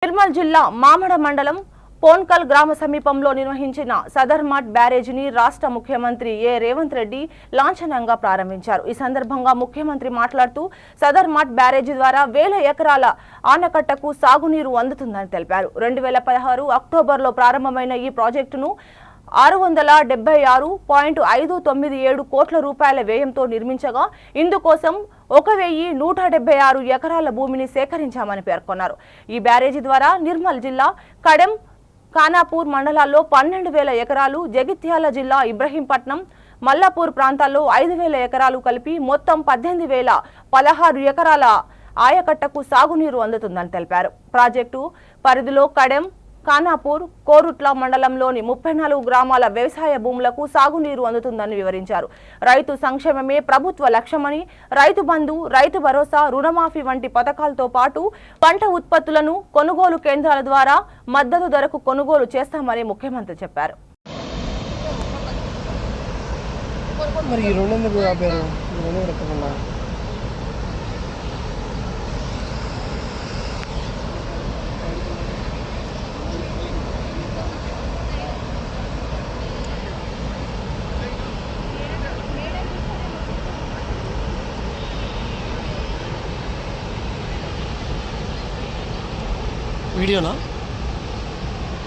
నిర్మల్ జిల్లా మామడ మండలం పోన్కల్ గ్రామ సమీపంలో నిర్వహించిన సదర్మాట్ బ్యారేజీని రాష్ట్ర ముఖ్యమంత్రి రేవంత్ రెడ్డి లాంఛనంగా ప్రారంభించారు। ఈ సందర్భంగా ముఖ్యమంత్రి మాట్లాడుతూ సదర్మాట్ బ్యారేజీ ద్వారా వేల ఎకరాల ఆనకట్టకు సాగునీరు అందుతుందని తెలిపారు। 2016 అక్టోబర్లో ప్రారంభమైన ఈ ప్రాజెక్టును 676.597 కోట్ల రూపాయల వ్యయంతో నిర్మించగా ఇందుకోసం 1176 ఎకరాల భూమిని సేకరించామని పేర్కొన్నారు। ఈ బ్యారేజీ ద్వారా నిర్మల్ జిల్లా కడెం ఖానాపూర్ మండలాల్లో 12,000 ఎకరాలు, జగిత్యాల జిల్లా ఇబ్రహీంపట్నం, మల్లాపూర్ ప్రాంతాల్లో 5,000 ఎకరాలు కలిపి మొత్తం 18,016 ఎకరాల ఆయకట్టకు సాగునీరు అందుతుందని తెలిపారు। ప్రాజెక్టు పరిధిలో కడెం ఖానాపూర్, కోరుట్ల మండలంలోని 34 గ్రామాల వ్యవసాయ భూములకు సాగునీరు అందుతుందని వివరించారు। రైతు సంక్షేమమే ప్రభుత్వ లక్ష్యమని, రైతు బంధు, రైతు భరోసా, రుణమాఫీ వంటి పథకాలతో పాటు పంట ఉత్పత్తులను కొనుగోలు కేంద్రాల ద్వారా మద్దతు ధరకు కొనుగోలు చేస్తామని ముఖ్యమంత్రి చెప్పారు।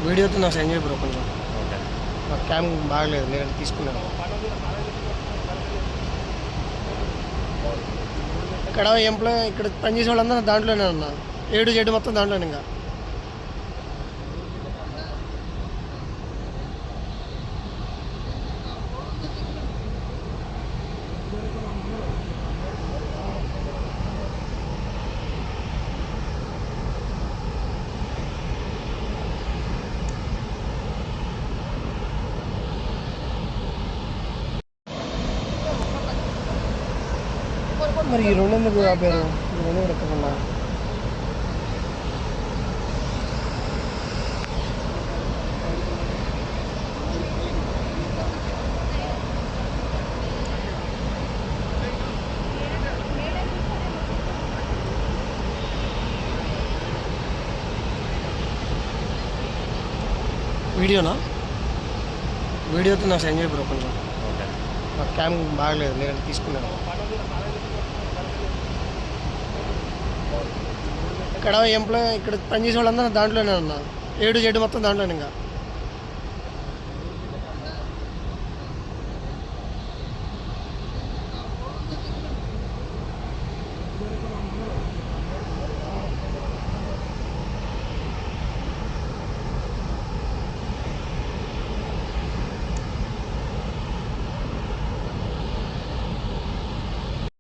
వీడియోతో నాకు సెండ్ చేయ బ్రో కొంచెం నా క్యామ్ బాగలేదు, నేను తీసుకున్నాను। ఇక్కడ ఎంప్లాయ్ ఇక్కడ పనిచేసే వాళ్ళందరూ దాంట్లోనే ఉన్నా, A-Z మొత్తం దాంట్లోనే। ఇంకా మరి ఈ 250 ఆపారు, 200 ఎక్కకుండా వీడియోతో నాకు సెండ్ చేయ బ్రో కొంచెం నా క్యామ్ బాగలేదు, నేను తీసుకున్నాను। ఇక్కడ ఎంప్లాయ్ ఇక్కడ పనిచేసే వాళ్ళందరూ దాంట్లోనే ఉన్నా, A-Z మొత్తం దాంట్లోనే। ఇంకా